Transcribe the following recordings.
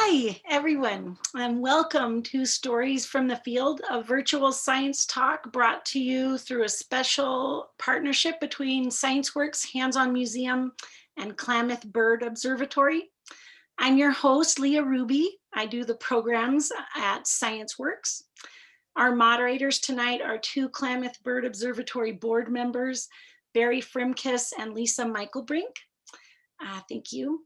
Hi, everyone, and welcome to Stories from the Field, a virtual science talk brought to you through a special partnership between ScienceWorks Hands-On Museum and Klamath Bird Observatory. I'm your host, Leah Ruby. I do the programs at ScienceWorks. Our moderators tonight are two Klamath Bird Observatory board members, Barry Frimkiss and Lisa Michaelbrink. Thank you.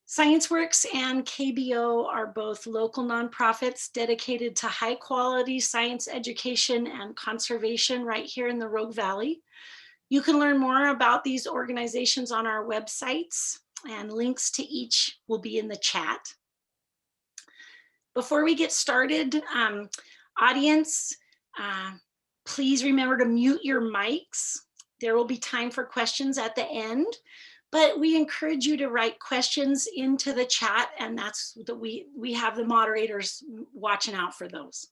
ScienceWorks and KBO are both local nonprofits dedicated to high quality science education and conservation right here in the Rogue Valley. You can learn more about these organizations on our websites, and links to each will be in the chat. Before we get started, audience, please remember to mute your mics. There will be time for questions at the end. But we encourage you to write questions into the chat, and that's that we have the moderators watching out for those.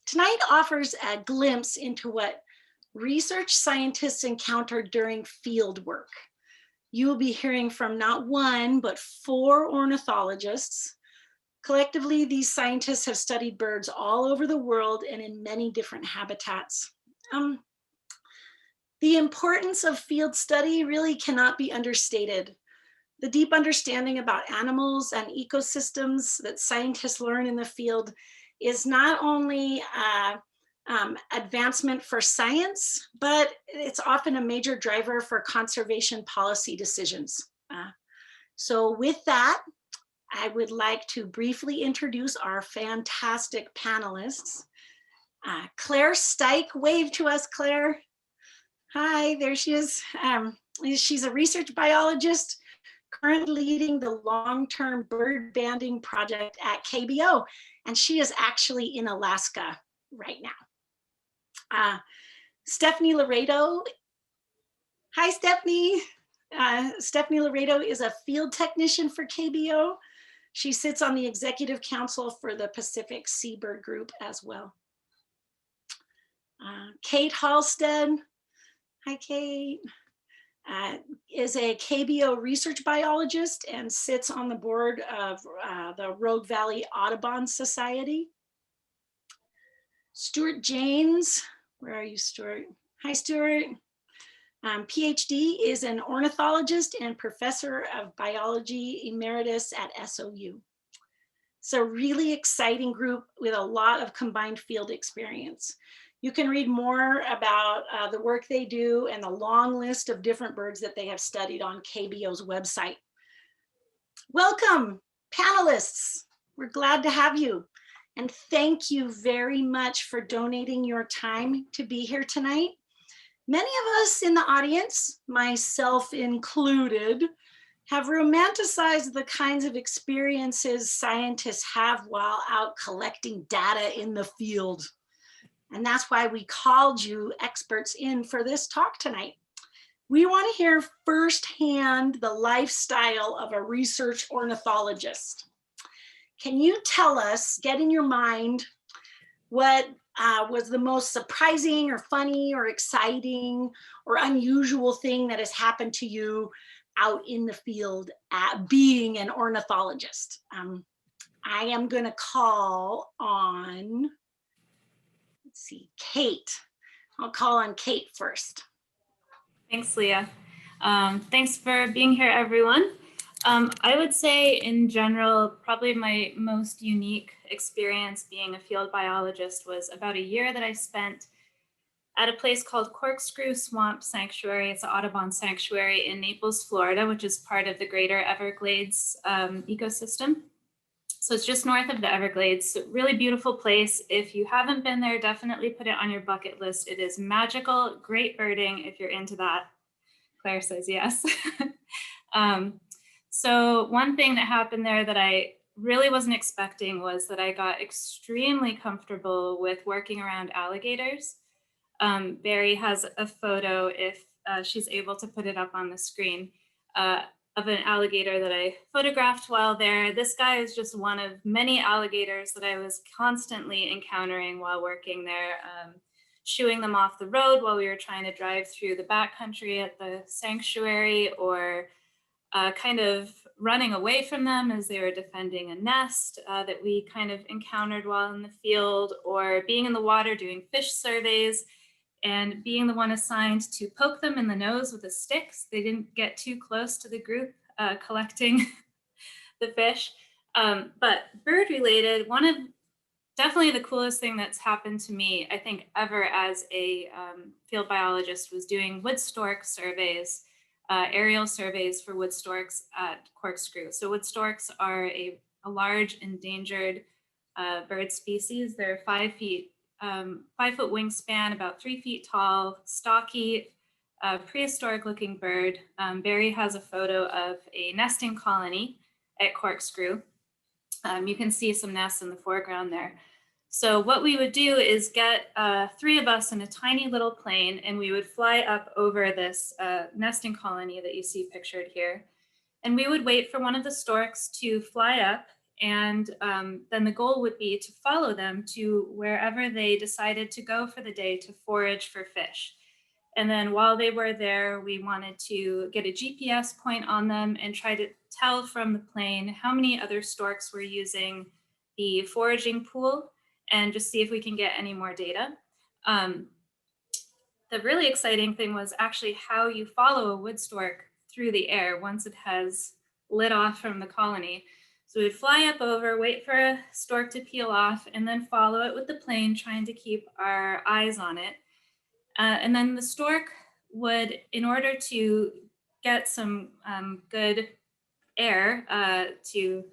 Tonight offers a glimpse into what research scientists encountered during field work. You will be hearing from not one, but 4 ornithologists. Collectively, these scientists have studied birds all over the world and in many different habitats. The importance of field study really cannot be understated. The deep understanding about animals and ecosystems that scientists learn in the field is not only advancement for science, but it's often a major driver for conservation policy decisions. So with that, I would like to briefly introduce our fantastic panelists. Claire Stike, wave to us, Claire. Hi, there she is. She's a research biologist currently leading the long-term bird banding project at KBO, and she is actually in Alaska right now. Stephanie Laredo. Hi, Stephanie. Stephanie Laredo is a field technician for KBO. She sits on the executive council for the Pacific Seabird Group as well. Kate Halstead. Hi, Kate. Is a KBO research biologist and sits on the board of the Rogue Valley Audubon Society. Stuart James, where are you, Stuart? Hi, Stuart. PhD, is an ornithologist and professor of biology emeritus at SOU. It's a really exciting group with a lot of combined field experience. You can read more about the work they do and the long list of different birds that they have studied on KBO's website. Welcome, panelists. We're glad to have you. And thank you very much for donating your time to be here tonight. Many of us in the audience, myself included, have romanticized the kinds of experiences scientists have while out collecting data in the field. And that's why we called you experts in for this talk tonight. We want to hear firsthand the lifestyle of a research ornithologist. Can you tell us, get in your mind, what was the most surprising or funny or exciting or unusual thing that has happened to you out in the field at being an ornithologist? I am going to call on, let's see, Kate. I'll call on Kate first. Thanks, Leah. Thanks for being here, everyone. I would say in general, probably my most unique experience being a field biologist was about a year that I spent at a place called Corkscrew Swamp Sanctuary. It's an Audubon sanctuary in Naples, Florida, which is part of the greater Everglades ecosystem. So it's just north of the Everglades. Really beautiful place. If you haven't been there, definitely put it on your bucket list. It is magical, great birding if you're into that. Claire says yes. So one thing that happened there that I really wasn't expecting was that I got extremely comfortable with working around alligators. Barry has a photo, if she's able to put it up on the screen, of an alligator that I photographed while there. This guy is just one of many alligators that I was constantly encountering while working there, shooing them off the road while we were trying to drive through the backcountry at the sanctuary, or kind of running away from them as they were defending a nest that we kind of encountered while in the field, or being in the water doing fish surveys and being the one assigned to poke them in the nose with a stick so they didn't get too close to the group collecting the fish. But bird related, one of definitely the coolest thing that's happened to me, I think, ever as a field biologist was doing wood stork surveys, aerial surveys for wood storks at Corkscrew. So wood storks are a large endangered bird species. They're 5 feet, 5-foot wingspan, about 3 feet tall, stocky, prehistoric looking bird. Barry has a photo of a nesting colony at Corkscrew. You can see some nests in the foreground there. So what we would do is get 3 of us in a tiny little plane, and we would fly up over this nesting colony that you see pictured here. And we would wait for one of the storks to fly up, and then the goal would be to follow them to wherever they decided to go for the day to forage for fish. And then while they were there, we wanted to get a GPS point on them and try to tell from the plane how many other storks were using the foraging pool, and just see if we can get any more data. The really exciting thing was actually how you follow a wood stork through the air once it has lit off from the colony. So we'd fly up over, wait for a stork to peel off, and then follow it with the plane, trying to keep our eyes on it. And then the stork would, in order to get some good air, to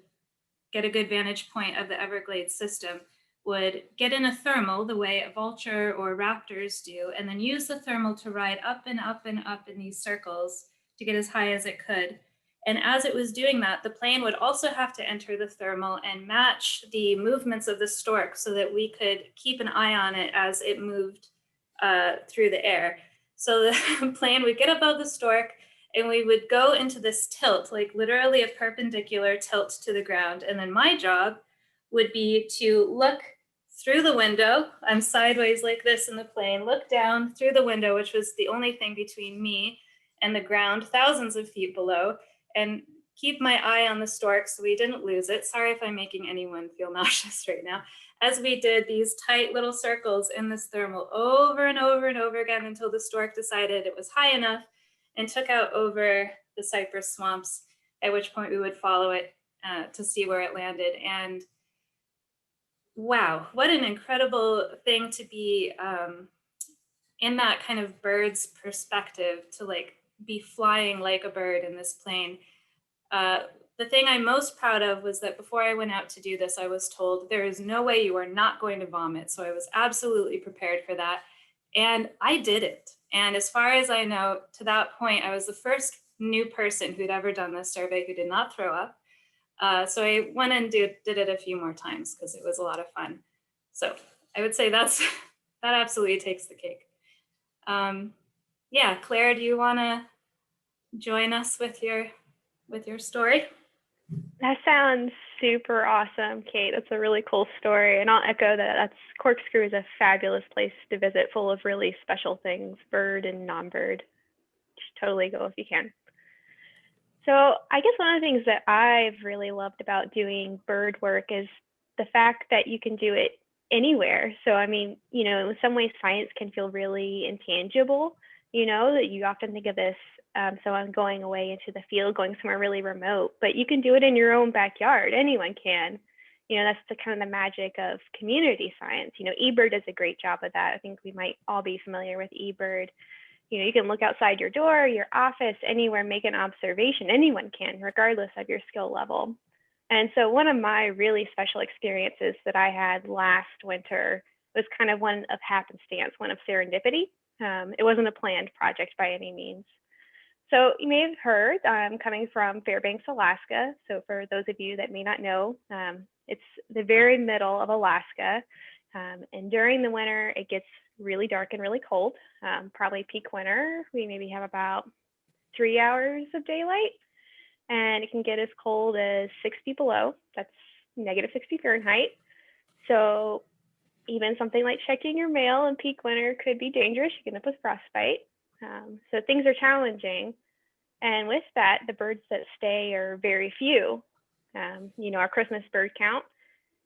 get a good vantage point of the Everglades system, would get in a thermal the way a vulture or raptors do, and then use the thermal to ride up and up and up in these circles to get as high as it could. And as it was doing that, the plane would also have to enter the thermal and match the movements of the stork so that we could keep an eye on it as it moved through the air. So the plane would get above the stork, and we would go into this tilt, like literally a perpendicular tilt to the ground. And then my job would be to look through the window. I'm sideways like this in the plane, look down through the window, which was the only thing between me and the ground, thousands of feet below, and keep my eye on the stork so we didn't lose it. Sorry if I'm making anyone feel nauseous right now. As we did these tight little circles in this thermal over and over and over again until the stork decided it was high enough and took out over the cypress swamps, at which point we would follow it to see where it landed. And wow, what an incredible thing to be in that kind of bird's perspective, to like be flying like a bird in this plane. The thing I'm most proud of was that before I went out to do this, I was told there is no way you are not going to vomit. So I was absolutely prepared for that. And I did it. And as far as I know, to that point, I was the first new person who'd ever done this survey who did not throw up. So I went and did it a few more times because it was a lot of fun. So I would say that absolutely takes the cake. Yeah, Claire, do you want to join us with your story? That sounds super awesome, Kate. That's a really cool story. And I'll echo that. Corkscrew is a fabulous place to visit, full of really special things, bird and non-bird. Just totally go if you can. So I guess one of the things that I've really loved about doing bird work is the fact that you can do it anywhere. So, I mean, in some ways science can feel really intangible, that you often think of this, so I'm going away into the field, going somewhere really remote, but you can do it in your own backyard. Anyone can. That's the kind of the magic of community science. eBird does a great job of that. I think we might all be familiar with eBird. You can look outside your door, your office, anywhere, make an observation. Anyone can, regardless of your skill level. And so one of my really special experiences that I had last winter was kind of one of happenstance, one of serendipity. It wasn't a planned project by any means. So you may have heard I'm coming from Fairbanks, Alaska. So for those of you that may not know, it's the very middle of Alaska. And during the winter, it gets really dark and really cold. Probably peak winter, we maybe have about 3 hours of daylight. And it can get as cold as 60 below. That's negative 60 Fahrenheit. So even something like checking your mail in peak winter could be dangerous. You can end up with frostbite. So things are challenging. And with that, the birds that stay are very few. Our Christmas bird count,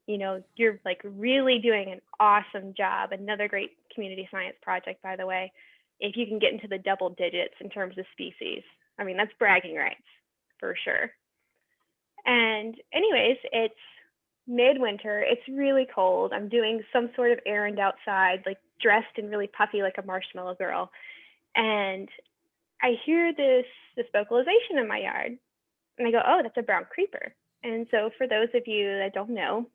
you're like really doing an awesome job. Another great community science project, by the way, if you can get into the double digits in terms of species. I mean, that's bragging rights for sure. And anyways, it's midwinter. It's really cold. I'm doing some sort of errand outside, like dressed and really puffy like a marshmallow girl. And I hear this vocalization in my yard. And I go, oh, that's a brown creeper. And so for those of you that don't know,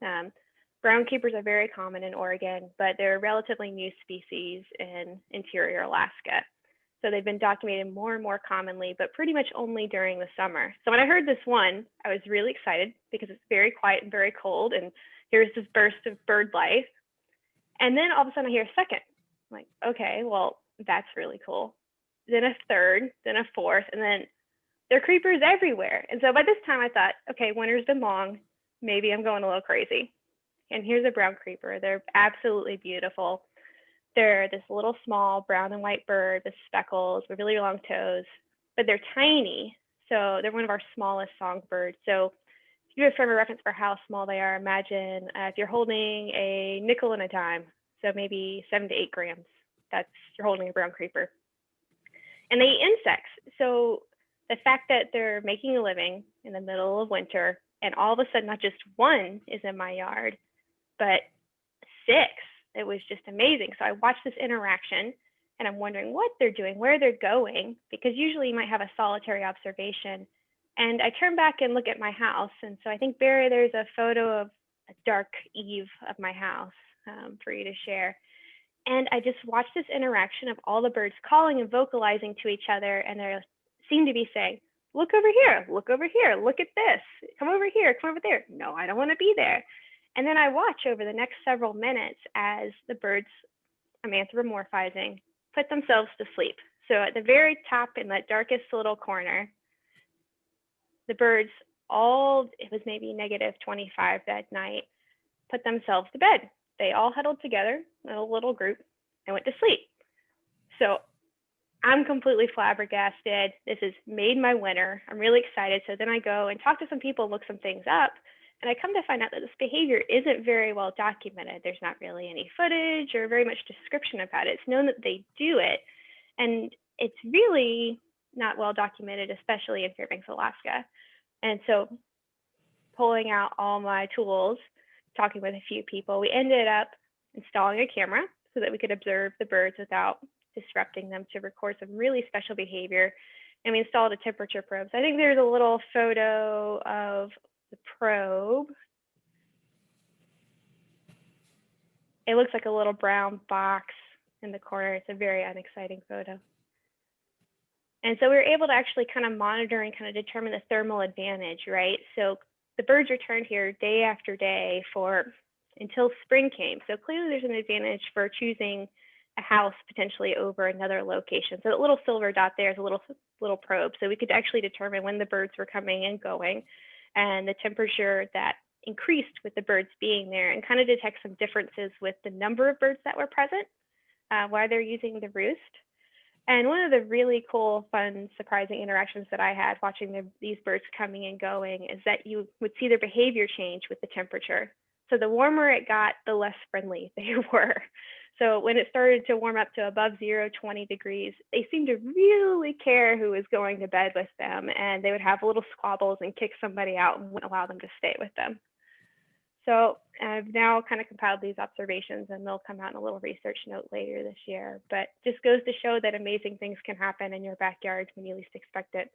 brown creepers are very common in Oregon, but they're a relatively new species in interior Alaska. So they've been documented more and more commonly, but pretty much only during the summer. So when I heard this one, I was really excited because it's very quiet and very cold. And here's this burst of bird life. And then all of a sudden I hear a second. I'm like, okay, well, that's really cool. Then a third, then a fourth, and then there are creepers everywhere. And so by this time I thought, okay, winter's been long. Maybe I'm going a little crazy. And here's a brown creeper. They're absolutely beautiful. They're this little small brown and white bird with speckles, with really long toes, but they're tiny. So they're one of our smallest songbirds. So if you have a frame of reference for how small they are, imagine if you're holding a nickel and a dime, so maybe 7 to 8 grams. You're holding a brown creeper. And they eat insects. So the fact that they're making a living in the middle of winter, and all of a sudden not just one is in my yard, but 6, it was just amazing. So I watched this interaction and I'm wondering what they're doing, where they're going, because usually you might have a solitary observation. And I turn back and look at my house. And so I think, Barry, there's a photo of a dark eve of my house for you to share. And I just watched this interaction of all the birds calling and vocalizing to each other. And they seem to be saying, look over here, look over here, look at this, come over here, come over there. No, I don't want to be there. And then I watch over the next several minutes as the birds, I'm anthropomorphizing, put themselves to sleep. So at the very top in that darkest little corner, the birds it was maybe -25 that night, put themselves to bed. They all huddled together in a little group and went to sleep. So I'm completely flabbergasted. This has made my winter. I'm really excited. So then I go and talk to some people, look some things up. And I come to find out that this behavior isn't very well documented. There's not really any footage or very much description about it. It's known that they do it. And it's really not well documented, especially in Fairbanks, Alaska. And so pulling out all my tools, talking with a few people, we ended up installing a camera so that we could observe the birds without disrupting them to record some really special behavior. And we installed a temperature probe. So I think there's a little photo of the probe. It looks like a little brown box in the corner. It's a very unexciting photo. And so we were able to actually kind of monitor and kind of determine the thermal advantage, right? So the birds returned here day after day until spring came. So clearly there's an advantage for choosing a house potentially over another location. So that little silver dot there is a little probe. So we could actually determine when the birds were coming and going and the temperature that increased with the birds being there, and kind of detect some differences with the number of birds that were present while they're using the roost. And one of the really cool, fun, surprising interactions that I had watching these birds coming and going is that you would see their behavior change with the temperature. So the warmer it got, the less friendly they were. So when it started to warm up to above 20 degrees, they seemed to really care who was going to bed with them. And they would have little squabbles and kick somebody out and wouldn't allow them to stay with them. So I've now kind of compiled these observations and they'll come out in a little research note later this year. But just goes to show that amazing things can happen in your backyard when you least expect it.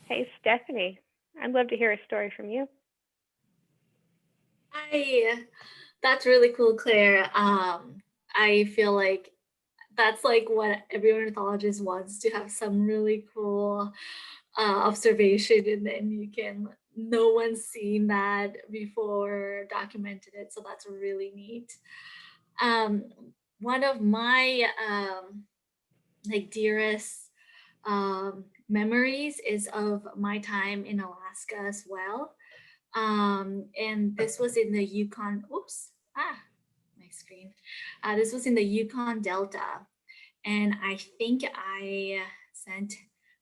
Hey, Stephanie, I'd love to hear a story from you. Hi, that's really cool, Claire. I feel like that's like what every ornithologist wants, to have some really cool observation, and then no one's seen that before, documented it, so that's really neat. One of my like dearest memories is of my time in Alaska as well. And this was in the Yukon, my screen. This was in the Yukon Delta. And I think I sent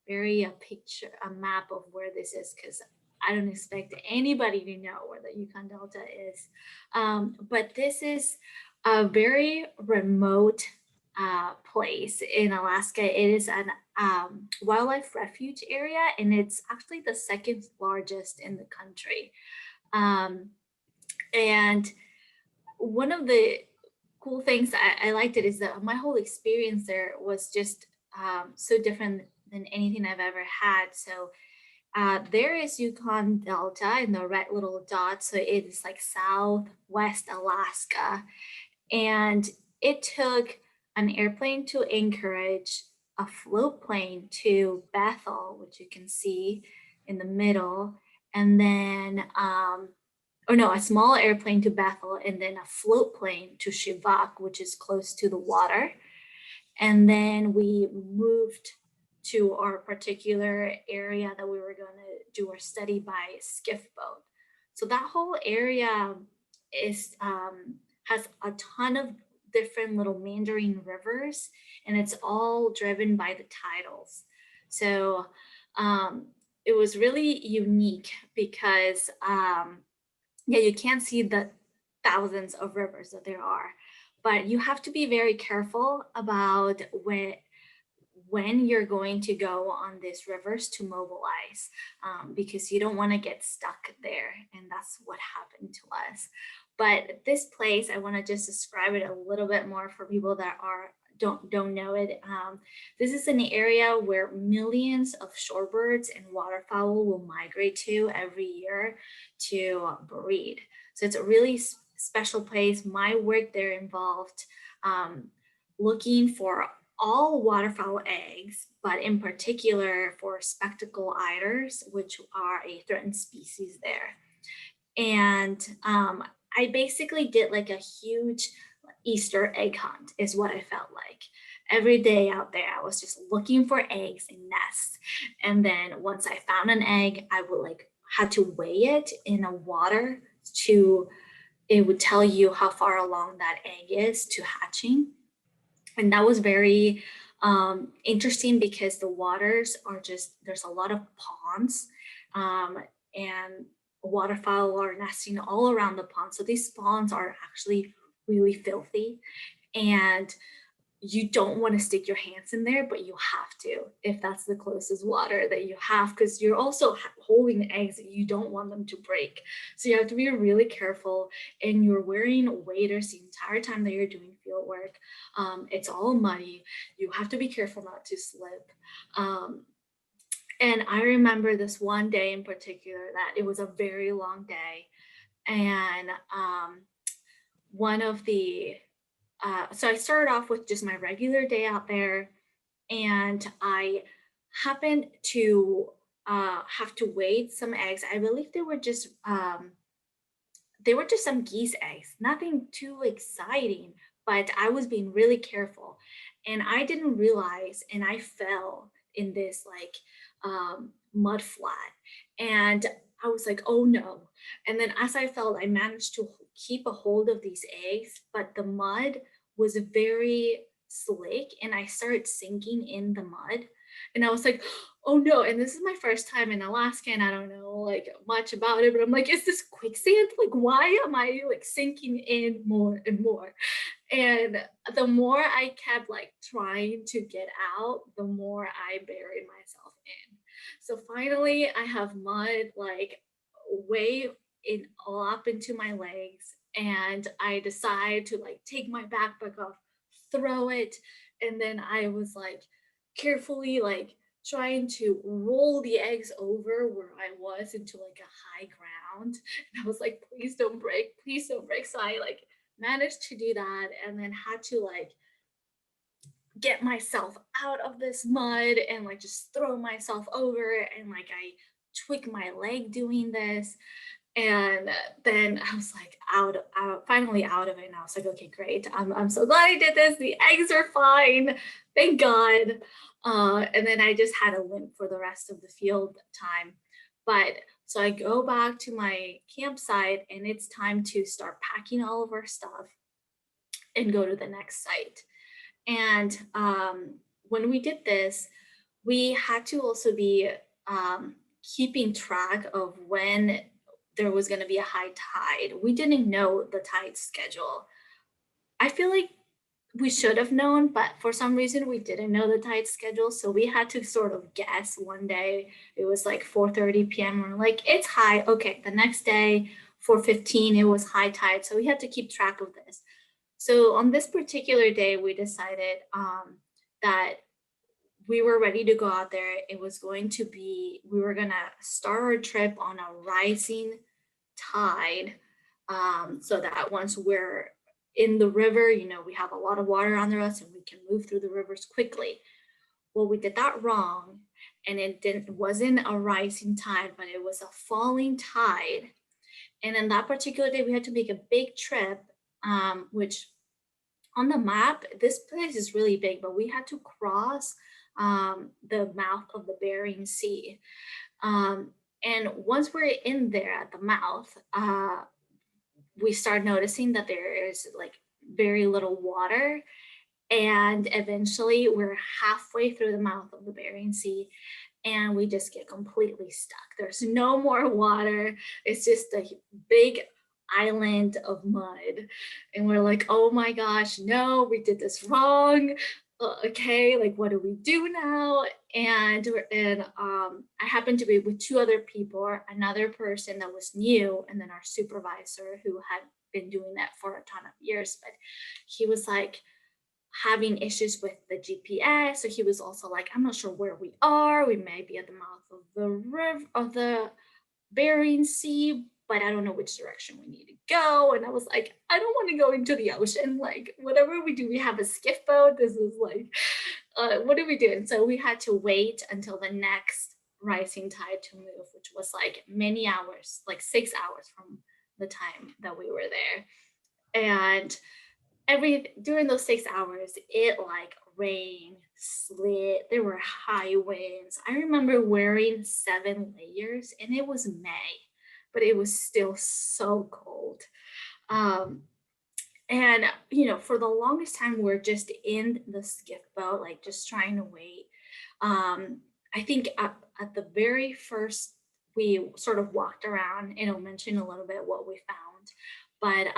Barry a map of where this is, because I don't expect anybody to know where the Yukon Delta is. But this is a very remote place in Alaska. It is an wildlife refuge area, and it's actually the second largest in the country. And one of the cool things I liked it is that my whole experience there was just so different than anything I've ever had. So there is Yukon Delta in the red little dot. So it is like southwest Alaska. And it took an airplane to Anchorage, a float plane to Bethel, which you can see in the middle, and then a small airplane to Bethel, and then a float plane to Shivak, which is close to the water. And then we moved to our particular area that we were going to do our study by skiff boat. So that whole area is has a ton of different little meandering rivers, and it's all driven by the tidals. So it was really unique because you can't see the thousands of rivers that there are, but you have to be very careful about when you're going to go on these rivers to mobilize, because you don't want to get stuck there. And that's what happened to us. But this place, I want to just describe it a little bit more for people that don't know it. This is an area where millions of shorebirds and waterfowl will migrate to every year to breed. So it's a really special place. My work there involved looking for all waterfowl eggs, but in particular for spectacled eiders, which are a threatened species there. And I basically did like a huge Easter egg hunt is what I felt like. Every day out there, I was just looking for eggs in nests. And then once I found an egg, I would had to weigh it in a water it would tell you how far along that egg is to hatching. And that was very interesting because the waters are there's a lot of ponds, and waterfowl are nesting all around the pond. So these ponds are actually really filthy, and you don't want to stick your hands in there, but you have to if that's the closest water that you have, because you're also holding eggs that you don't want them to break. So you have to be really careful, and you're wearing waders the entire time that you're doing field work. It's all muddy. You have to be careful not to slip. And I remember this one day in particular that it was a very long day, and so I started off with just my regular day out there, and I happened to have to weigh some eggs. I believe they were just some geese eggs, nothing too exciting, but I was being really careful, and I didn't realize, and I fell in this mud flat, and I was like, oh no. And then as I fell, I managed to keep a hold of these eggs, but the mud was very slick, and I started sinking in the mud. And I was like, oh no. And this is my first time in Alaska, and I don't know much about it, but I'm like, is this quicksand? Why am I sinking in more and more? And the more I kept trying to get out, the more I buried myself in. So finally I have mud way in all up into my legs, and I decide to take my backpack off, throw it, and then I was carefully trying to roll the eggs over where I was into a high ground. And I was like, please don't break, please don't break. So I managed to do that, and then had to get myself out of this mud and just throw myself over, and I tweaked my leg doing this. And then I was finally out of it, and I was like, okay, great. I'm so glad I did this. The eggs are fine, thank God. And then I just had a limp for the rest of the field time. But so I go back to my campsite, and it's time to start packing all of our stuff. and go to the next site. And when we did this, we had to also be keeping track of when there was going to be a high tide. We didn't know the tide schedule. I feel like we should have known, but for some reason we didn't know the tide schedule. So we had to sort of guess. One day it was like 4:30 p.m. We're like, it's high. Okay, the next day, 4:15, it was high tide. So we had to keep track of this. So on this particular day, we decided that we were ready to go out there. It was going to be, we were gonna start our trip on a rising tide, so that once we're in the river, you know, we have a lot of water under us and we can move through the rivers quickly. Well, we did that wrong, and it wasn't a rising tide, but it was a falling tide. And in that particular day, we had to make a big trip, which on the map, this place is really big, but we had to cross the mouth of the Bering Sea. And once we're in there at the mouth, we start noticing that there is like very little water. And eventually we're halfway through the mouth of the Bering Sea and we just get completely stuck. There's no more water. It's just a big island of mud. And we're like, oh my gosh, no, we did this wrong. Okay, like what do we do now? And I happened to be with two other people, another person that was new, and then our supervisor who had been doing that for a ton of years. But he was like having issues with the GPS. So he was also like, I'm not sure where we are. We may be at the mouth of the river, of the Bering Sea, but I don't know which direction we need to go. And I was like, I don't want to go into the ocean. Like, whatever we do, we have a skiff boat. This is like, what do we do? And so we had to wait until the next rising tide to move, which was like many hours, like 6 hours from the time that we were there. And during those 6 hours, it like rained, slid, there were high winds. I remember wearing 7 layers, and it was May, but it was still so cold. And you know, for the longest time, we're just in the skiff boat, like just trying to wait. I think at the very first, we sort of walked around, and I'll mention a little bit what we found. But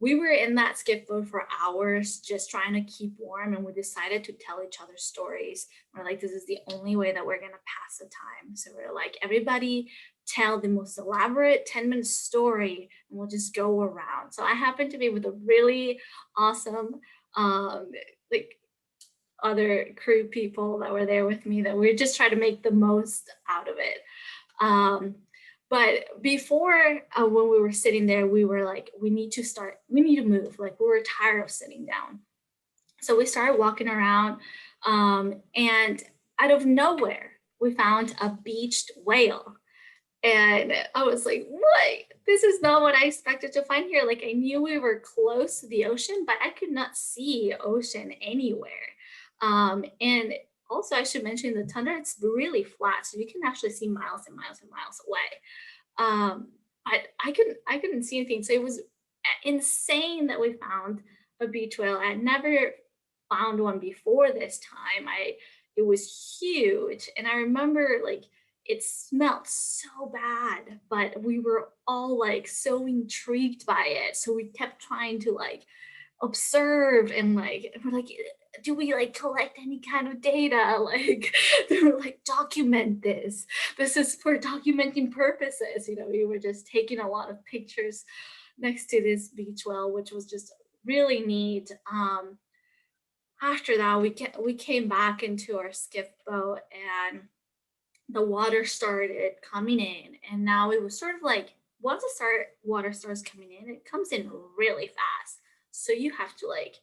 we were in that skiff boat for hours just trying to keep warm, and we decided to tell each other stories. We're like, this is the only way that we're gonna pass the time. So we're like, everybody tell the most elaborate 10-minute story, and we'll just go around. So I happened to be with a really awesome like other crew people that were there with me, that we just try to make the most out of it. But before, when we were sitting there, we were like, we need to move. Like, we were tired of sitting down. So we started walking around, and out of nowhere, we found a beached whale. And I was like, what? This is not what I expected to find here. Like, I knew we were close to the ocean, but I could not see ocean anywhere. And also, I should mention, the tundra, it's really flat, so you can actually see miles and miles and miles away. I couldn't see anything. So it was insane that we found a beach whale. I had never found one before this time. It was huge, and I remember like it smelled so bad, but we were all like so intrigued by it. So we kept trying to like observe, and like we're like, do we like collect any kind of data? Like, they were like, document this. This is for documenting purposes. You know, we were just taking a lot of pictures next to this beach whale, which was just really neat. After that, we came back into our skiff boat, and the water started coming in. And now it was sort of like, once water starts coming in, it comes in really fast. So you have to like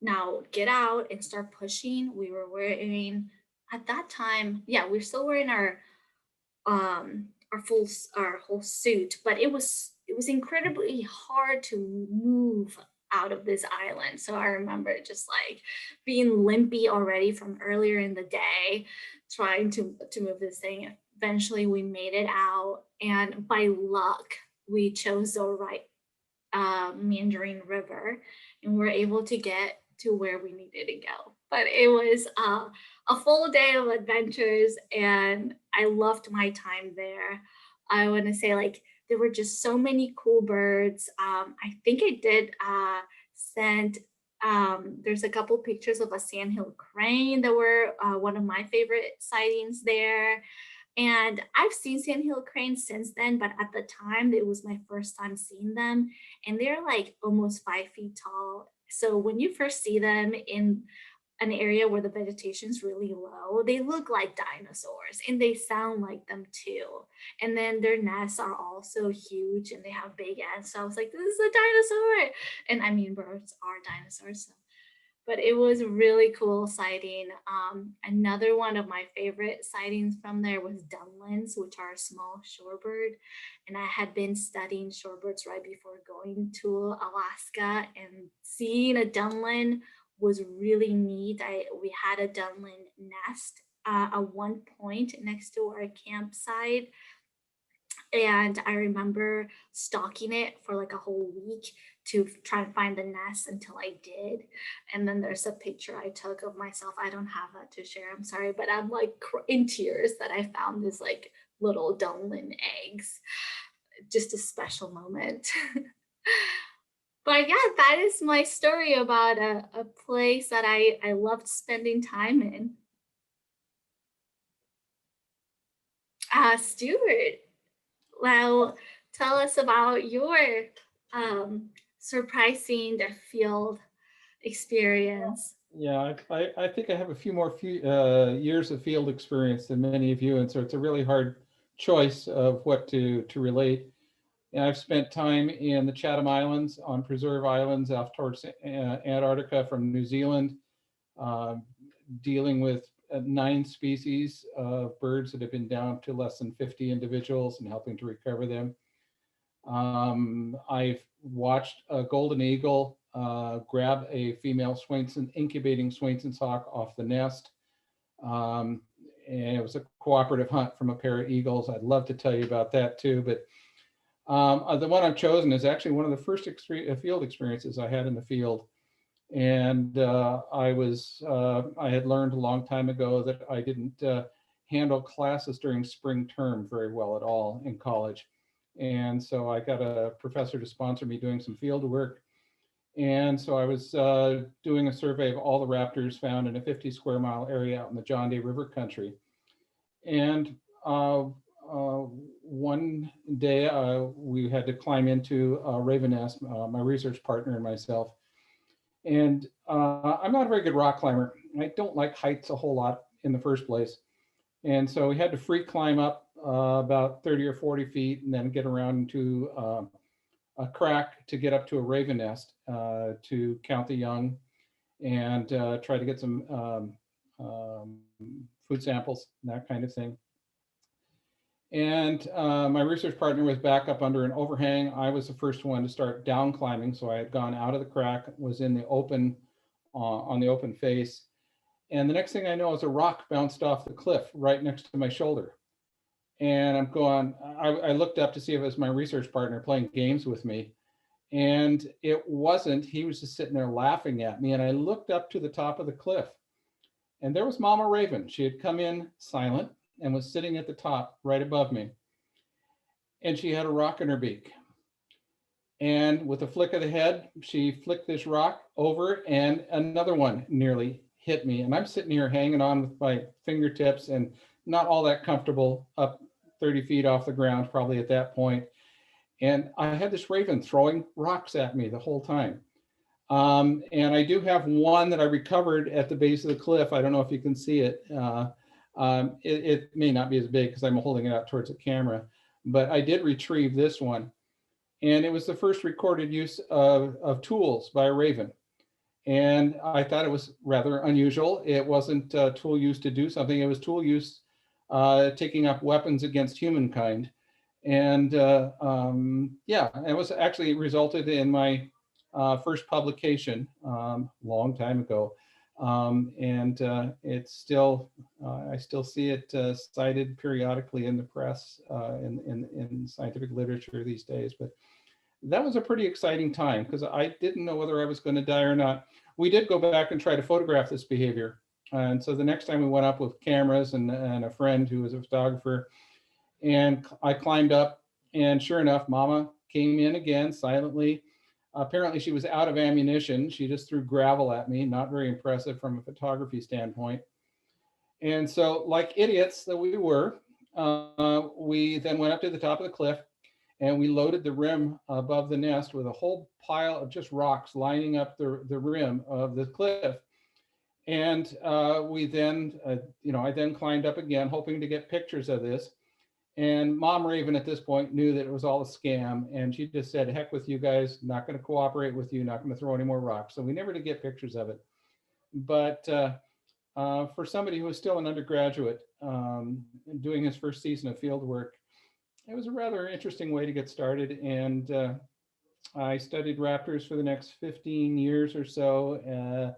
now get out and start pushing. We were wearing, at that time, yeah, we're still wearing our whole suit, but it was incredibly hard to move out of this island. So I remember just like being limpy already from earlier in the day, trying to move this thing. Eventually we made it out, and by luck we chose the right meandering river, and we were able to get to where we needed to go. But it was a full day of adventures, and I loved my time there. I want to say, like, there were just so many cool birds. I think I did send, there's a couple pictures of a Sandhill Crane that were one of my favorite sightings there. And I've seen Sandhill Cranes since then, but at the time, it was my first time seeing them. And they're like almost 5 feet tall. So when you first see them in an area where the vegetation is really low, they look like dinosaurs and they sound like them too. And then their nests are also huge and they have big ends. So I was like, this is a dinosaur. And I mean, birds are dinosaurs. So. But it was really cool sighting. Another one of my favorite sightings from there was dunlins, which are a small shorebird. And I had been studying shorebirds right before going to Alaska, and seeing a dunlin was really neat. We had a dunlin nest at one point next to our campsite. And I remember stalking it for like a whole week to try and find the nest until I did. And then there's a picture I took of myself. I don't have that to share, I'm sorry, but I'm like in tears that I found this like little dunlin eggs. Just a special moment. But yeah, that is my story about a place that I loved spending time in. Stuart, well, tell us about your surprising field experience. Yeah, I think I have a few more years of field experience than many of you, and so it's a really hard choice of what to relate. And I've spent time in the Chatham Islands, on preserve islands off towards Antarctica from New Zealand, dealing with 9 species of birds that have been down to less than 50 individuals and helping to recover them. I've watched a golden eagle grab a female incubating Swainson's hawk off the nest. And it was a cooperative hunt from a pair of eagles. I'd love to tell you about that too, but the one I've chosen is actually one of the first field experiences I had in the field. And I had learned a long time ago that I didn't handle classes during spring term very well at all in college. And so I got a professor to sponsor me doing some field work. And so I was doing a survey of all the raptors found in a 50 square mile area out in the John Day River country. And one day we had to climb into a raven nest, my research partner and myself. And I'm not a very good rock climber. I don't like heights a whole lot in the first place. And so we had to free climb up about 30 or 40 feet and then get around into a crack to get up to a raven nest to count the young and try to get some food samples, and that kind of thing. And my research partner was back up under an overhang. I was the first one to start down climbing. So I had gone out of the crack, was in the open, on the open face. And the next thing I know is a rock bounced off the cliff right next to my shoulder. And I'm going, I looked up to see if it was my research partner playing games with me. And it wasn't. He was just sitting there laughing at me. And I looked up to the top of the cliff. And there was Mama Raven. She had come in silent and was sitting at the top right above me. And she had a rock in her beak. And with a flick of the head, she flicked this rock over and another one nearly hit me. And I'm sitting here hanging on with my fingertips and not all that comfortable, up 30 feet off the ground, probably at that point. And I had this raven throwing rocks at me the whole time. And I do have one that I recovered at the base of the cliff. I don't know if you can see it. It may not be as big because I'm holding it out towards the camera, but I did retrieve this one. And it was the first recorded use of tools by a raven. And I thought it was rather unusual. It wasn't a tool used to do something. It was tool use taking up weapons against humankind. And yeah, it was actually resulted in my first publication long time ago. And it's still, I still see it cited periodically in the press, in scientific literature these days. But that was a pretty exciting time because I didn't know whether I was going to die or not. We did go back and try to photograph this behavior. And so the next time we went up with cameras and a friend who was a photographer, and I climbed up, and sure enough, Mama came in again silently. Apparently she was out of ammunition. She just threw gravel at me, not very impressive from a photography standpoint. And so, like idiots that we were, we then went up to the top of the cliff and we loaded the rim above the nest with a whole pile of just rocks lining up the rim of the cliff. And we then, I then climbed up again, hoping to get pictures of this. And Mom Raven at this point knew that it was all a scam. And she just said, heck with you guys, not going to cooperate with you, not going to throw any more rocks. So we never did get pictures of it. But for somebody who was still an undergraduate doing his first season of field work, it was a rather interesting way to get started. And I studied raptors for the next 15 years or so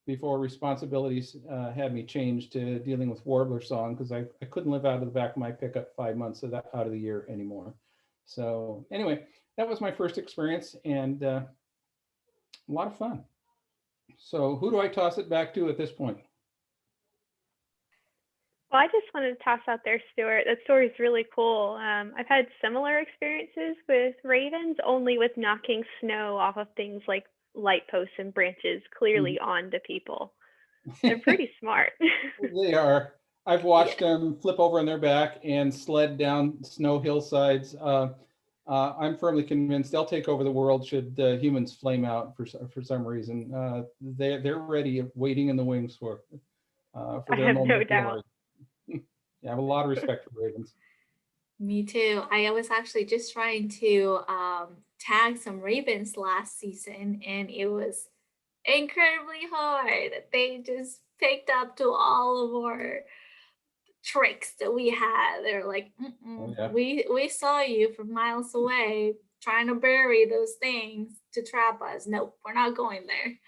before responsibilities had me change to dealing with warbler song because I couldn't live out of the back of my pickup 5 months of that out of the year anymore. So anyway, that was my first experience and a lot of fun. So who do I toss it back to at this point? Well, I just wanted to toss out there, Stuart. That story is really cool. I've had similar experiences with ravens, only with knocking snow off of things like light posts and branches clearly onto people. They're pretty smart. They are. I've watched them flip over on their back and sled down snow hillsides. I'm firmly convinced they'll take over the world should humans flame out for some reason. They're ready, waiting in the wings for I their have moment no of doubt. glory. Yeah, I have a lot of respect for ravens. Me too. I was actually just trying to tag some ravens last season, and it was incredibly hard. They just picked up to all of our tricks that we had. They're like, Oh, yeah. we saw you from miles away trying to bury those things to trap us. Nope, we're not going there.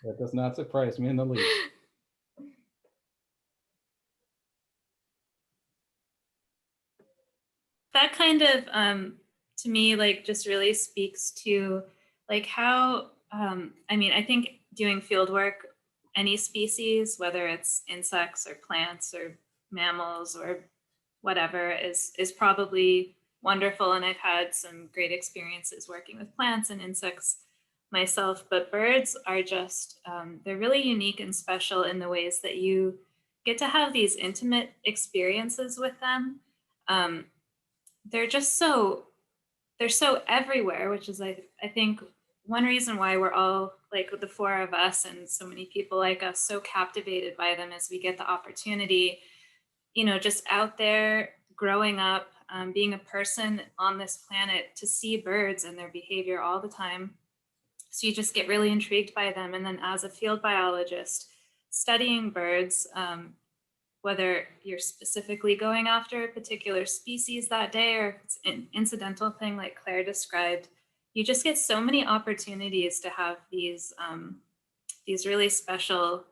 That does not surprise me in the least. That kind of, to me, like just really speaks to like how, I think doing field work, any species, whether it's insects or plants or mammals or whatever, is probably wonderful. And I've had some great experiences working with plants and insects myself, but birds are just, they're really unique and special in the ways that you get to have these intimate experiences with them. They're so everywhere, which is I think one reason why we're all, like the four of us and so many people like us, so captivated by them as we get the opportunity, just out there growing up, being a person on this planet, to see birds and their behavior all the time. So you just get really intrigued by them. And then as a field biologist, studying birds, whether you're specifically going after a particular species that day or if it's an incidental thing like Claire described, you just get so many opportunities to have these really special,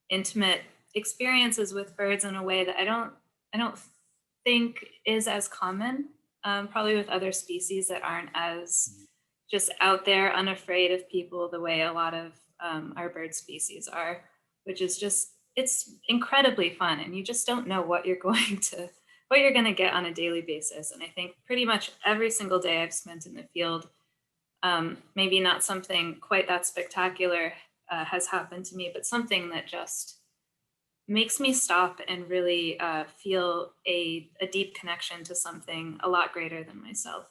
intimate experiences with birds in a way that I don't think is as common, probably with other species that aren't as just out there, unafraid of people the way a lot of our bird species are, which is just, it's incredibly fun, and you just don't know what you're going to get on a daily basis. And I think pretty much every single day I've spent in the field, maybe not something quite that spectacular has happened to me, but something that just makes me stop and really feel a deep connection to something a lot greater than myself.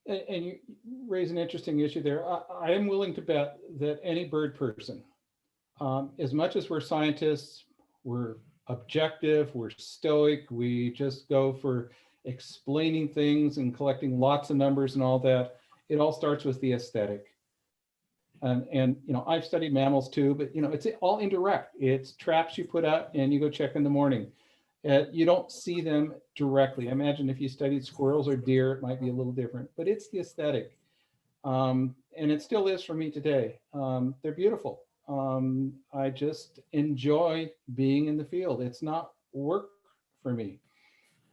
And you raise an interesting issue there. I am willing to bet that any bird person, as much as we're scientists, we're objective, we're stoic, we just go for explaining things and collecting lots of numbers and all that. It all starts with the aesthetic. And I've studied mammals too, but it's all indirect. It's traps you put out and you go check in the morning. You don't see them directly. I imagine if you studied squirrels or deer, it might be a little different, but it's the aesthetic. And it still is for me today. They're beautiful. I just enjoy being in the field. It's not work for me.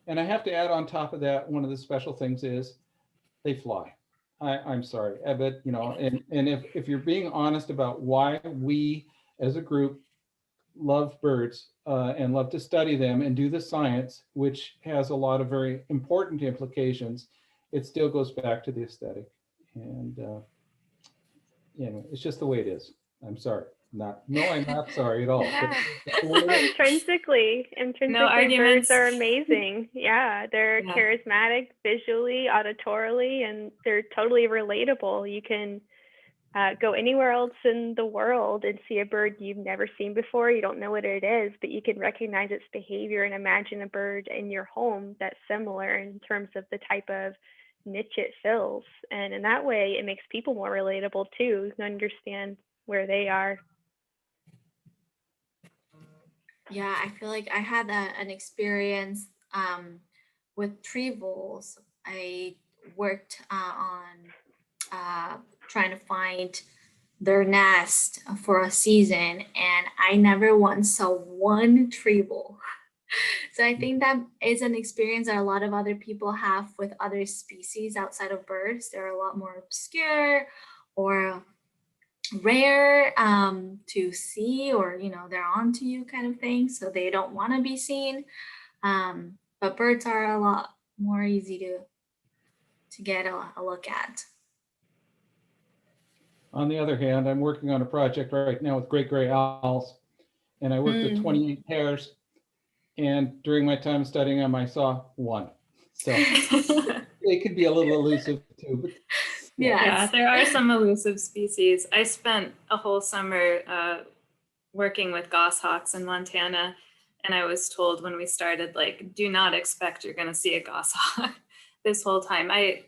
And I have to add on top of that, one of the special things is they fly. I'm sorry, but you know, and if you're being honest about why we as a group love birds and love to study them and do the science, which has a lot of very important implications, it still goes back to the aesthetic. And you know, it's just the way it is. I'm sorry. I'm not sorry at all. Yeah. It's the way it is. Intrinsically, No birds arguments. are amazing. Yeah, they're Yeah. charismatic visually, auditorily, and they're totally relatable. You can go anywhere else in the world and see a bird you've never seen before. You don't know what it is, but you can recognize its behavior and imagine a bird in your home that's similar in terms of the type of niche it fills. And in that way, it makes people more relatable too. You can understand where they are. Yeah, I feel like I had an experience with tree voles. I worked on trying to find their nest for a season, and I never once saw one tree vole. So I think that is an experience that a lot of other people have with other species outside of birds. They're a lot more obscure or rare to see, or you know, they're onto you kind of thing, so they don't want to be seen. But birds are a lot more easy to get a look at. On the other hand, I'm working on a project right now with great gray owls, and I worked with 28 pairs. And during my time studying them, I saw one. So they could be a little elusive too. But Yeah, there are some elusive species. I spent a whole summer working with goshawks in Montana, and I was told when we started, like, do not expect you're going to see a goshawk this whole time. I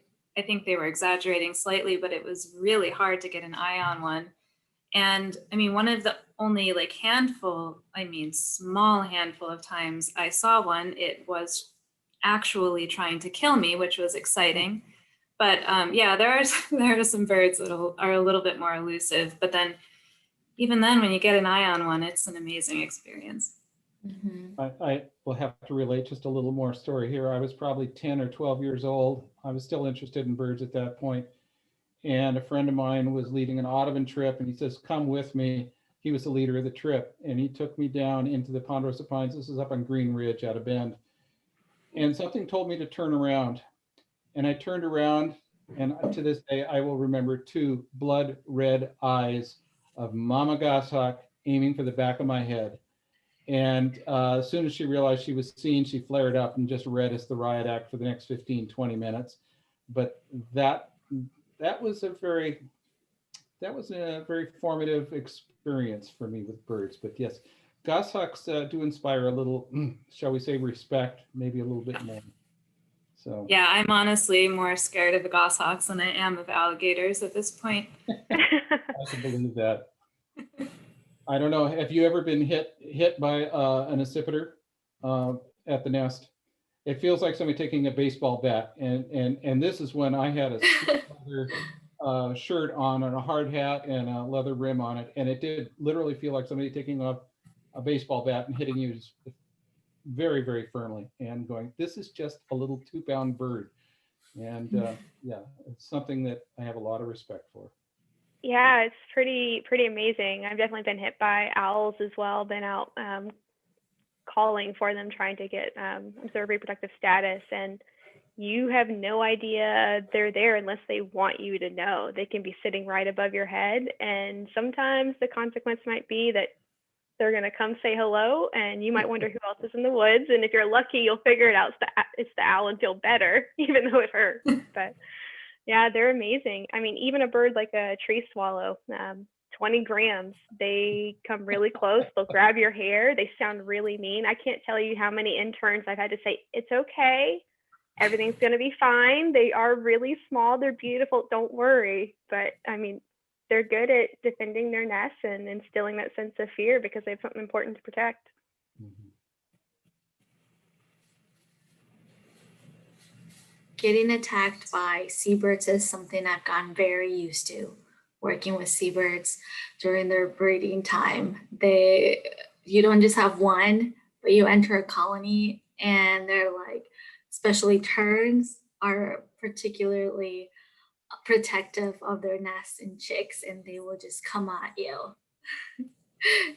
think they were exaggerating slightly, but it was really hard to get an eye on one. And I mean, one of the only like small handful of times I saw one, it was actually trying to kill me, which was exciting. But yeah, there are some birds that are a little bit more elusive. But then, even then, when you get an eye on one, it's an amazing experience. Mm-hmm. I will have to relate just a little more story here. I was probably 10 or 12 years old. I was still interested in birds at that point. And a friend of mine was leading an Audubon trip, and he says, come with me. He was the leader of the trip, and he took me down into the Ponderosa Pines. This is up on Green Ridge out of Bend. And something told me to turn around. And I turned around, and to this day, I will remember two blood red eyes of Mama Goshawk aiming for the back of my head. And as soon as she realized she was seen, she flared up and just read us the riot act for the next 15, 20 minutes. But that was a very formative experience for me with birds. But yes, goshawks do inspire a little, shall we say, respect, maybe a little bit more. So yeah, I'm honestly more scared of the goshawks than I am of alligators at this point. I can believe that. I don't know. Have you ever been hit by an accipiter at the nest? It feels like somebody taking a baseball bat, and this is when I had a leather shirt on and a hard hat and a leather rim on it, and it did literally feel like somebody taking a baseball bat and hitting you very, very firmly and going, this is just a little 2-pound bird. And yeah, it's something that I have a lot of respect for. Yeah, it's pretty amazing. I've definitely been hit by owls as well, been out calling for them, trying to get observed reproductive status, and you have no idea they're there unless they want you to know. They can be sitting right above your head, and sometimes the consequence might be that they're going to come say hello, and you might wonder who else is in the woods, and if you're lucky, you'll figure it out it's the owl and feel better, even though it hurts. But yeah, they're amazing. I mean, even a bird like a tree swallow, 20 grams, they come really close. They'll grab your hair. They sound really mean. I can't tell you how many interns I've had to say, it's okay. Everything's going to be fine. They are really small. They're beautiful. Don't worry. But I mean, they're good at defending their nests and instilling that sense of fear because they have something important to protect. Mm-hmm. Getting attacked by seabirds is something I've gotten very used to. Working with seabirds during their breeding time, you don't just have one, but you enter a colony and they're like, especially terns, are particularly protective of their nests and chicks, and they will just come at you.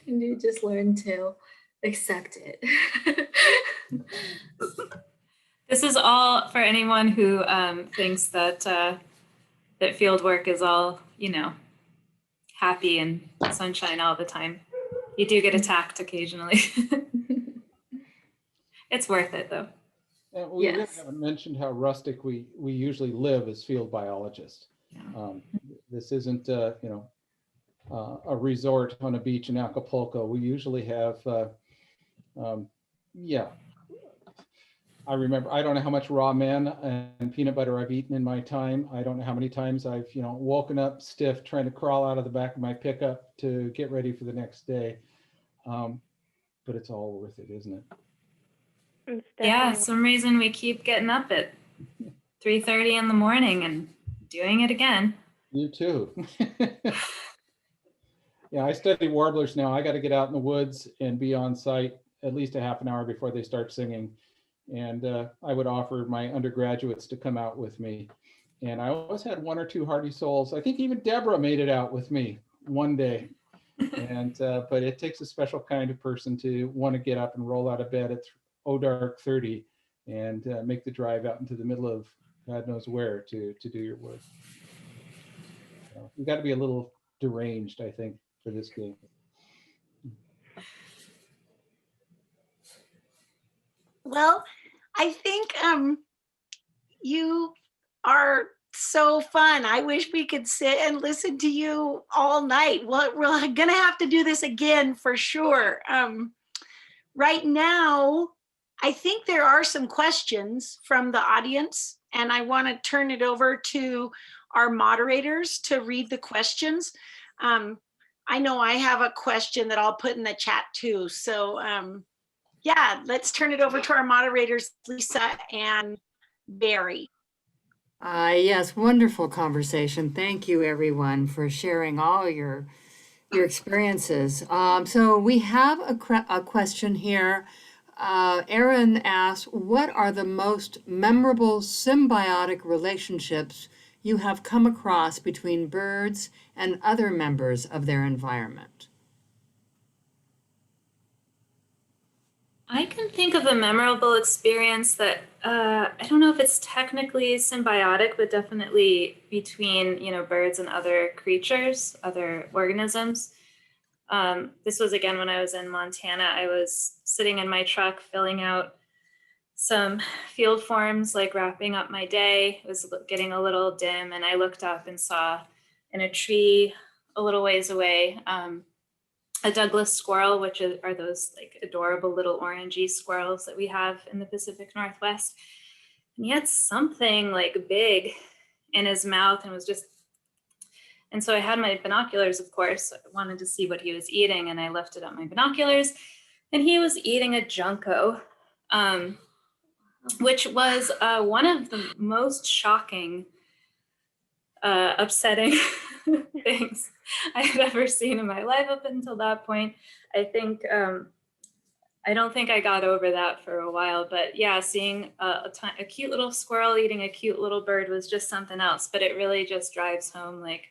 And you just learn to accept it. This is all for anyone who thinks that that field work is all, you know, happy and sunshine all the time. You do get attacked occasionally. It's worth it though. And we really Yes. haven't mentioned how rustic we usually live as field biologists. Yeah. This isn't, you know, a resort on a beach in Acapulco. We usually have, yeah. I remember, I don't know how much raw men and peanut butter I've eaten in my time. I don't know how many times I've, you know, woken up stiff trying to crawl out of the back of my pickup to get ready for the next day. But it's all worth it, isn't it? It's Yeah, definitely- some reason we keep getting up at 3:30 in the morning and doing it again. You too. Yeah, I study warblers now. I got to get out in the woods and be on site at least a half an hour before they start singing. And I would offer my undergraduates to come out with me. And I always had one or two hardy souls. I think even Deborah made it out with me one day. And but it takes a special kind of person to want to get up and roll out of bed at dark 30 and make the drive out into the middle of God knows where to do your work. So you got to be a little deranged, I think, for this game. Well, I think you are so fun. I wish we could sit and listen to you all night. Well, we're gonna have to do this again for sure. Right now, I think there are some questions from the audience, and I want to turn it over to our moderators to read the questions. I know I have a question that I'll put in the chat too. So yeah, let's turn it over to our moderators, Lisa and Barry. Yes, wonderful conversation. Thank you, everyone, for sharing all your experiences. So we have a question here. Aaron asks, what are the most memorable symbiotic relationships you have come across between birds and other members of their environment? I can think of a memorable experience that I don't know if it's technically symbiotic, but definitely between, you know, birds and other creatures, other organisms. This was again when I was in Montana. I was sitting in my truck filling out some field forms, like wrapping up my day. It was getting a little dim, and I looked up and saw in a tree a little ways away a Douglas squirrel, which are those like adorable little orangey squirrels that we have in the Pacific Northwest. And he had something like big in his mouth and was just, and so I had my binoculars, of course. I wanted to see what he was eating, and I lifted up my binoculars and he was eating a junco, which was one of the most shocking, upsetting things I had ever seen in my life up until that point. I think, I don't think I got over that for a while, but yeah, seeing a cute little squirrel eating a cute little bird was just something else. But it really just drives home, like,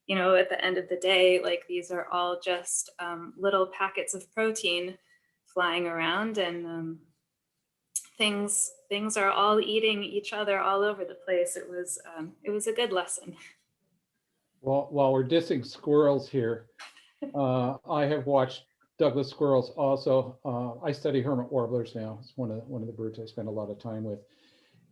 you know, at the end of the day, like these are all just little packets of protein flying around, and things are all eating each other all over the place. It was a good lesson. Well, while we're dissing squirrels here, I have watched Douglas squirrels also. I study hermit warblers now. It's one of the birds I spend a lot of time with.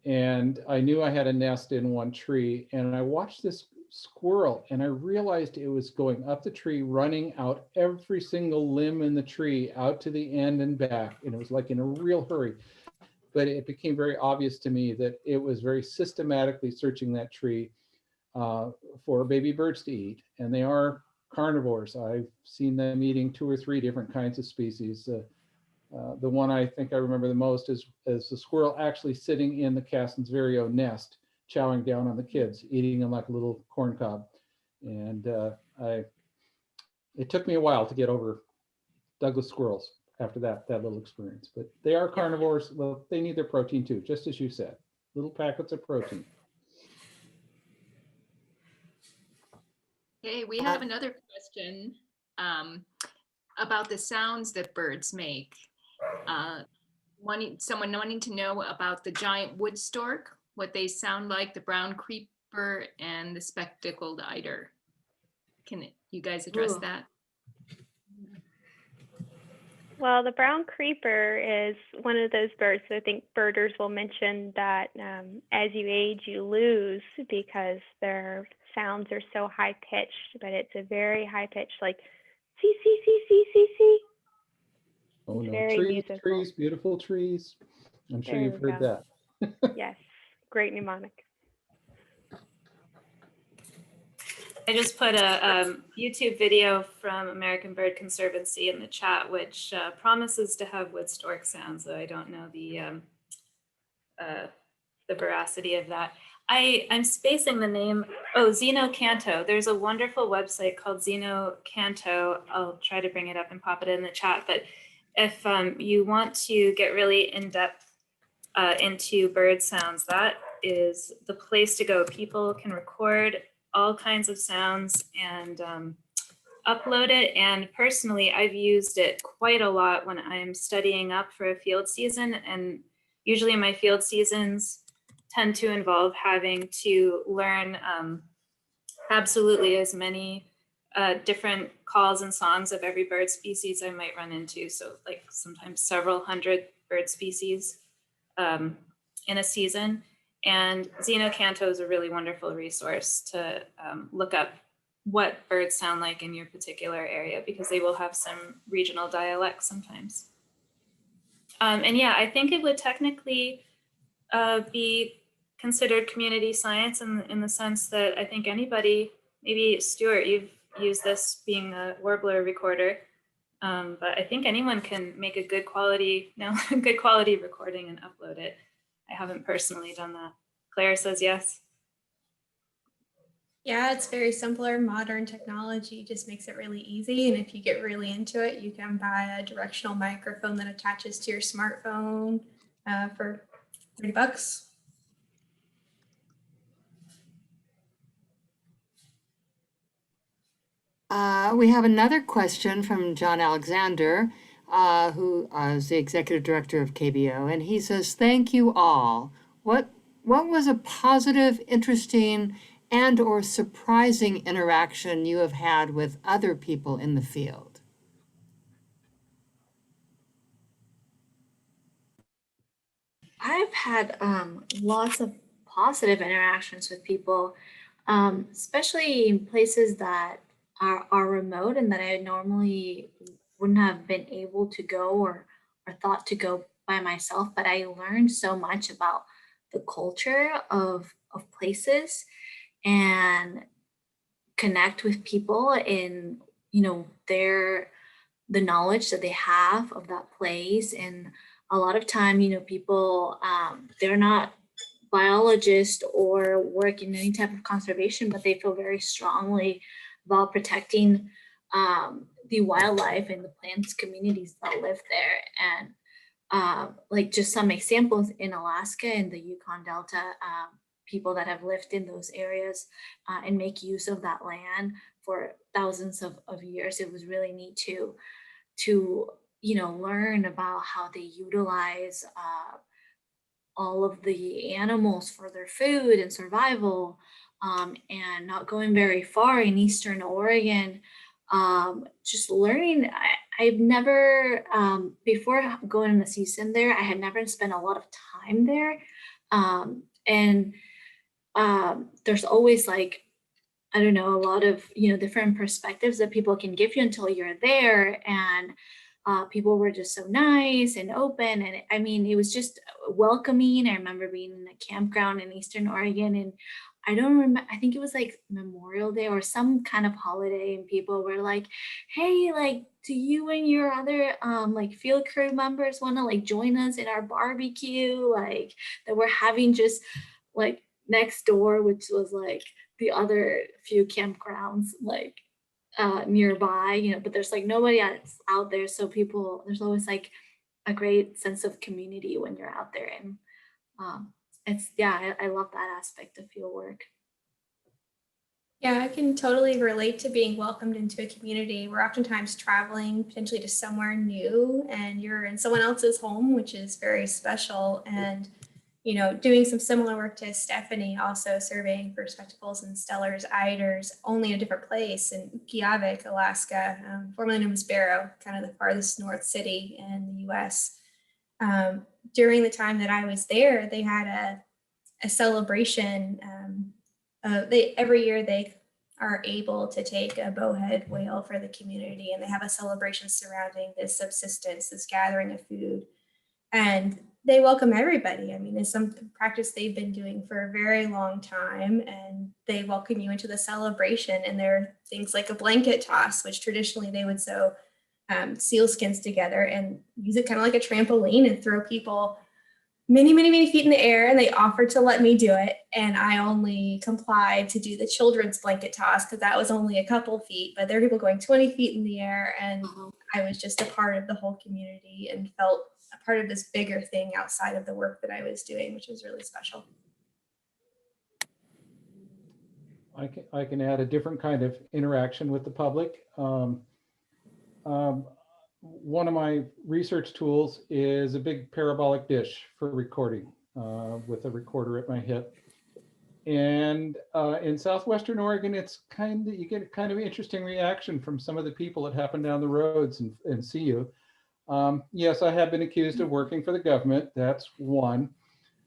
And I knew I had a nest in one tree, and I watched this squirrel, and I realized it was going up the tree, running out every single limb in the tree, out to the end and back. And it was like in a real hurry. But it became very obvious to me that it was very systematically searching that tree for baby birds to eat. And they are carnivores. I've seen them eating 2 or 3 different kinds of species. The one I think I remember the most is the squirrel actually sitting in the Cassin's vireo nest, chowing down on the kids, eating them like a little corn cob. And it took me a while to get over Douglas squirrels after that little experience. But they are carnivores. Well, they need their protein too, just as you said. little packets of protein. Okay, we have another question about the sounds that birds make. Someone wanting to know about the giant wood stork, what they sound like, the brown creeper, and the spectacled eider. Can you guys address Ooh. that? Well, the brown creeper is one of those birds. I think birders will mention that as you age, you lose because their sounds are so high pitched, but it's a very high pitched, like see, see, see, see, see, see. Oh It's no, very trees, musical. trees, beautiful trees. I'm sure There you've we heard go. that. Yes, great mnemonic. I just put a YouTube video from American Bird Conservancy in the chat, which promises to have wood stork sounds, though I don't know the veracity of that. I'm spacing the name. Oh, Xenocanto. There's a wonderful website called Xenocanto. I'll try to bring it up and pop it in the chat. But if you want to get really in depth into bird sounds, that is the place to go. People can record all kinds of sounds and upload it. And personally, I've used it quite a lot when I'm studying up for a field season. And usually my field seasons tend to involve having to learn absolutely as many different calls and songs of every bird species I might run into. So like sometimes several hundred bird species in a season. And Xenocanto is a really wonderful resource to look up what birds sound like in your particular area, because they will have some regional dialects sometimes. And yeah, I think it would technically be considered community science in the sense that I think anybody, maybe Stuart, you've used this being a warbler recorder, but I think anyone can make a good quality recording and upload it. I haven't personally done that. Claire says yes. Yeah, it's very simpler. Modern technology just makes it really easy. And if you get really into it, you can buy a directional microphone that attaches to your smartphone for $30. We have another question from John Alexander, who is the executive director of KBO, and he says, "Thank you all. What was a positive, interesting, and or surprising interaction you have had with other people in the field?" I've had lots of positive interactions with people, especially in places that are remote and that I normally wouldn't have been able to go or thought to go by myself. But I learned so much about the culture of places and connect with people in, the knowledge that they have of that place. And a lot of time, people, they're not biologists or work in any type of conservation, but they feel very strongly about protecting the wildlife and the plants communities that live there. And like just some examples in Alaska and the Yukon Delta, people that have lived in those areas and make use of that land for thousands of years. It was really neat to learn about how they utilize all of the animals for their food and survival, and not going very far in Eastern Oregon. Just learning, I've never, before going in the season there, I had never spent a lot of time there. And there's always like, I don't know, a lot of, different perspectives that people can give you until you're there. And people were just so nice and open. And I mean, it was just welcoming. I remember being in a campground in Eastern Oregon, and I don't remember, I think it was like Memorial Day or some kind of holiday, and people were like, "Hey, like, do you and your other like field crew members want to like join us in our barbecue?" Like that we're having just like next door, which was like the other few campgrounds like nearby, but there's like nobody else out there. So people, there's always like a great sense of community when you're out there. And yeah, I love that aspect of field work. Yeah, I can totally relate to being welcomed into a community. We're oftentimes traveling potentially to somewhere new and you're in someone else's home, which is very special. And, you know, doing some similar work to Stephanie, also surveying for spectacles and stellars, eiders, only in a different place in Ukqiavik, Alaska, formerly known as Barrow, kind of the farthest north city in the US. During the time that I was there, they had a celebration. Every year they are able to take a bowhead whale for the community, and they have a celebration surrounding this subsistence, this gathering of food, and they welcome everybody. I mean, it's some practice they've been doing for a very long time, and they welcome you into the celebration. And there are things like a blanket toss, which traditionally they would sew seal skins together and use it kind of like a trampoline and throw people many feet in the air, and they offered to let me do it. And I only complied to do the children's blanket toss because that was only a couple feet, but there were people going 20 feet in the air. And I was just a part of the whole community and felt a part of this bigger thing outside of the work that I was doing, which was really special. I can add a different kind of interaction with the public. One of my research tools is a big parabolic dish for recording with a recorder at my hip. And in Southwestern Oregon, you get kind of interesting reaction from some of the people that happen down the roads and see you. Yes, I have been accused of working for the government. That's one.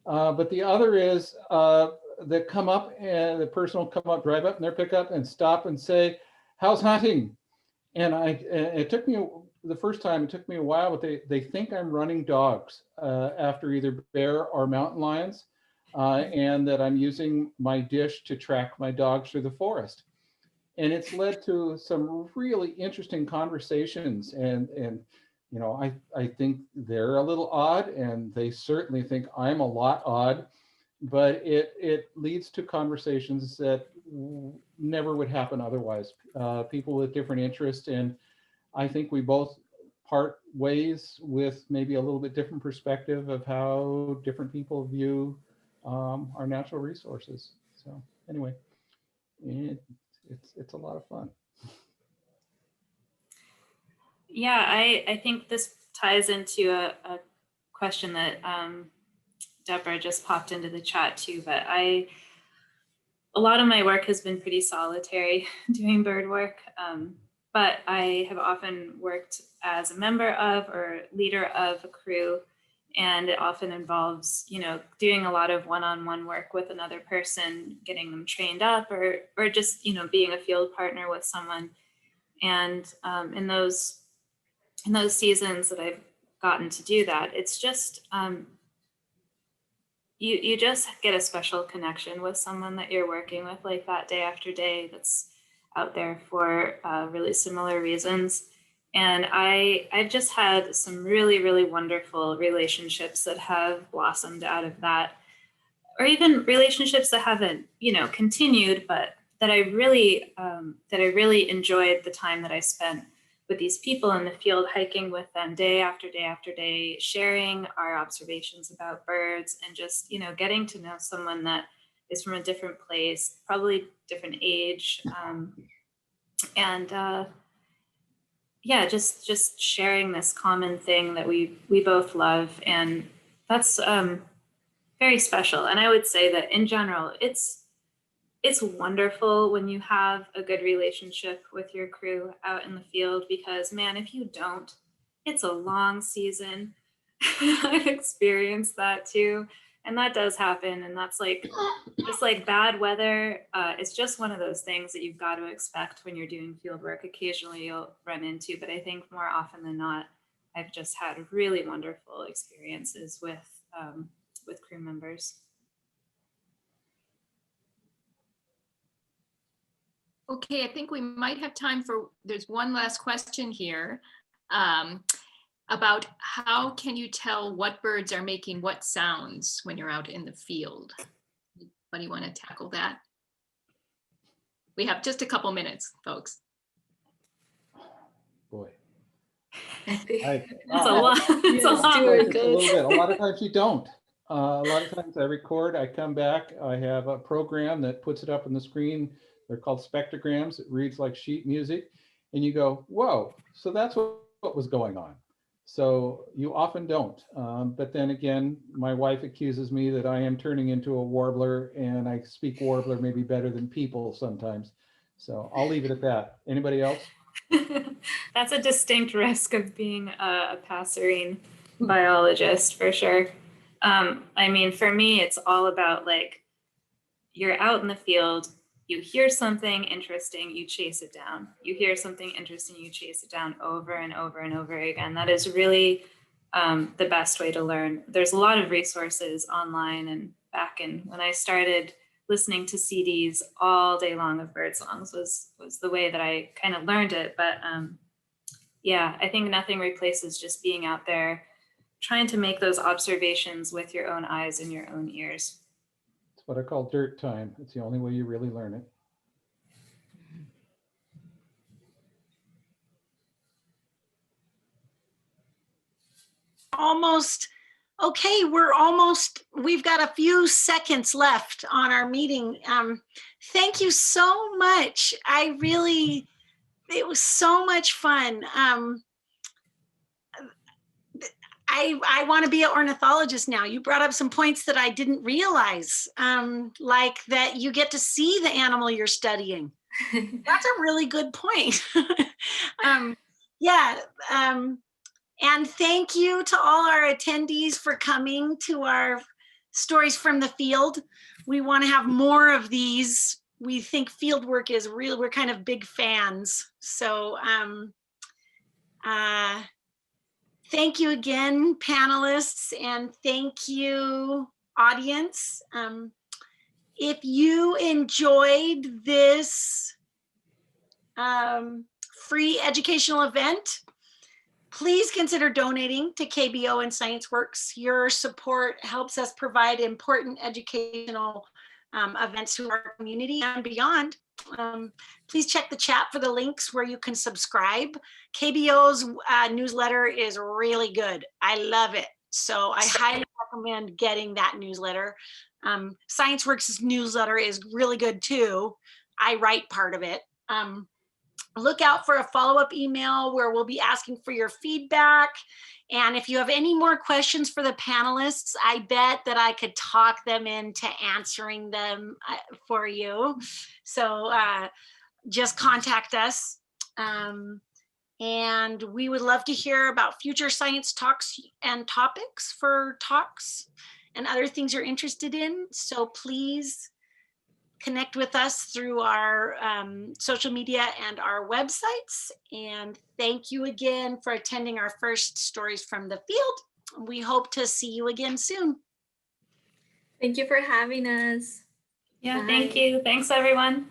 But the other is they come up and the person will come up, drive up in their pickup and stop and say, "How's hunting?" And it took me the first time, it took me a while, but they think I'm running dogs after either bear or mountain lions, and that I'm using my dish to track my dogs through the forest. And it's led to some really interesting conversations. And you know, I think they're a little odd, and they certainly think I'm a lot odd, but it leads to conversations that never would happen otherwise. People with different interests, and I think we both part ways with maybe a little bit different perspective of how different people view our natural resources. So anyway, it's a lot of fun. Yeah, I think this ties into a question that Deborah just popped into the chat too, but a lot of my work has been pretty solitary doing bird work, but I have often worked as a member of or leader of a crew, and it often involves, you know, doing a lot of one-on-one work with another person, getting them trained up, or just, you know, being a field partner with someone. And in those seasons that I've gotten to do that, it's just you just get a special connection with someone that you're working with like that day after day, that's out there for really similar reasons. And I've just had some really wonderful relationships that have blossomed out of that, or even relationships that haven't, you know, continued, but that I really enjoyed the time that I spent with these people in the field, hiking with them day after day after day, sharing our observations about birds, and just, you know, getting to know someone that is from a different place, probably different age, yeah, just sharing this common thing that we both love, and that's very special. And I would say that in general, it's wonderful when you have a good relationship with your crew out in the field, because man, if you don't, it's a long season. I've experienced that too. And that does happen. And that's like, just like bad weather. It's just one of those things that you've got to expect when you're doing field work. Occasionally you'll run into, but I think more often than not, I've just had really wonderful experiences with crew members. Okay, I think we might have time for, there's one last question here about how can you tell what birds are making what sounds when you're out in the field? Anybody want to tackle that? We have just a couple minutes, folks. Boy. It's a lot. It's a lot. A little bit. A lot of times you don't. A lot of times I record, I come back, I have a program that puts it up on the screen. They're called spectrograms. It reads like sheet music. And you go, whoa, so that's what was going on. So you often don't. But then again, my wife accuses me that I am turning into a warbler, and I speak warbler maybe better than people sometimes. So I'll leave it at that. Anybody else? That's a distinct risk of being a passerine biologist for sure. I mean, for me, it's all about like, you're out in the field, you hear something interesting, you chase it down. You hear something interesting, you chase it down over and over and over again. That is really the best way to learn. There's a lot of resources online, and back in when I started listening to CDs all day long of bird songs was the way that I kind of learned it. But yeah, I think nothing replaces just being out there trying to make those observations with your own eyes and your own ears. It's what I call dirt time. It's the only way you really learn it. Almost. Okay, we've got a few seconds left on our meeting. Thank you so much. It was so much fun. I want to be an ornithologist now. You brought up some points that I didn't realize, like that you get to see the animal you're studying. That's a really good point. Yeah. And thank you to all our attendees for coming to our stories from the field. We want to have more of these. We think field work is real. We're kind of big fans. So thank you again, panelists, and thank you, audience. If you enjoyed this free educational event, please consider donating to KBO and ScienceWorks. Your support helps us provide important educational events to our community and beyond. Please check the chat for the links where you can subscribe. KBO's newsletter is really good. I love it. So I highly recommend getting that newsletter. ScienceWorks' newsletter is really good too. I write part of it. Look out for a follow-up email where we'll be asking for your feedback. And if you have any more questions for the panelists, I bet that I could talk them into answering them for you. So just contact us. And we would love to hear about future science talks and topics for talks and other things you're interested in. So please connect with us through our social media and our websites. And thank you again for attending our first Stories from the Field. We hope to see you again soon. Thank you for having us. Yeah, Bye. thank you. Thanks, everyone.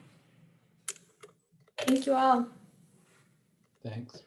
Thank you all. Thanks.